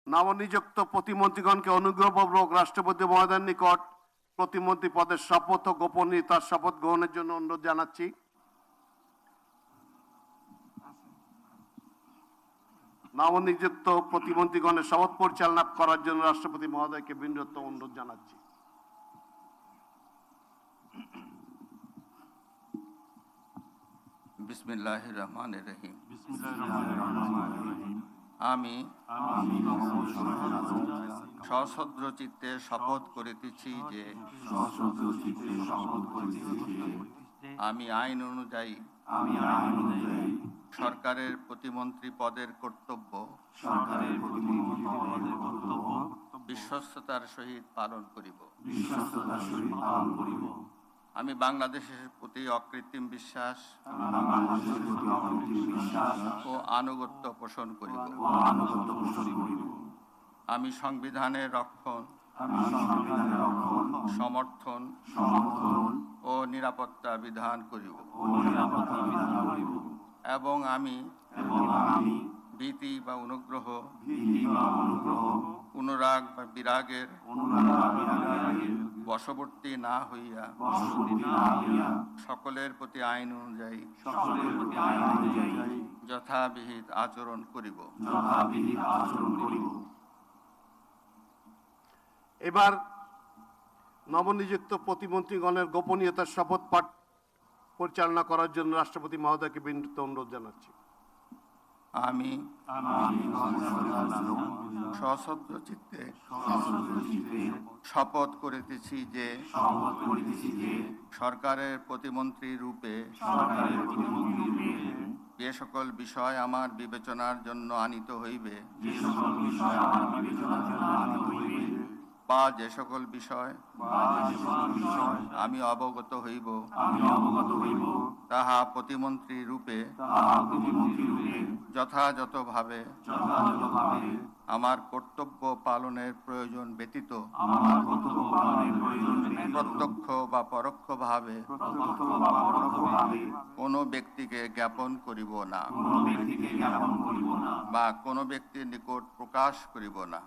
নবনিযুক্ত প্রতিমন্ত্রীগণকে অনুগ্রহপূর্বক রাষ্ট্রপতি মহোদয়ের নিকট প্রতিমন্ত্রী পদের শপথ ও গোপনীয়তার শপথ গ্রহণের জন্য অনুরোধ জানাচ্ছি। নবনিযুক্ত প্রতিমন্ত্রীগণের শপথ পরিচালনা করার জন্য রাষ্ট্রপতি মহোদয়কে বিনীত অনুরোধ জানাচ্ছি। বিসমিল্লাহির রহমানির রহিম। আমি সশ্রদ্ধ চিত্তে শপথ করিতেছি যে আমি আইন অনুযায়ী সরকারের প্রতিমন্ত্রী পদের কর্তব্য বিশ্বস্ততার সহিত পালন করিব। আমি বাংলাদেশের প্রতি অকৃত্রিম বিশ্বাস ও আনুগত্য পোষণ করিব। আমি সংবিধানের রক্ষণ, সমর্থন ও নিরাপত্তা বিধান করিব এবং আমি ভীতি বা অনুগ্রহ, অনুরাগ বা বিরাগের বশবর্তী না হইয়া সকলের প্রতি আইন অনুযায়ী যথাবিহিত আচরণ করিব। এবার নবনিযুক্ত প্রতিমন্ত্রীগণের গোপনীয়তার শপথ পাঠ পরিচালনা করার জন্য রাষ্ট্রপতি মহোদয়কে বিনীত অনুরোধ জানাচ্ছি। আমি সশ্রদ্ধ চিত্তে শপথ করিতেছি যে সরকারের প্রতিমন্ত্রী রূপে যে সকল বিষয় আমার বিবেচনার জন্য আনিত হইবে বা যে সকল বিষয় আমি অবগত হইব তাহা প্রতিমন্ত্রী রূপে যথাযথভাবে আমার কর্তব্য পালনের প্রয়োজন ব্যতীত প্রত্যক্ষ বা পরোক্ষভাবে কোনো ব্যক্তিকে জ্ঞাপন করিব না বা কোনো ব্যক্তির নিকট প্রকাশ করিব না।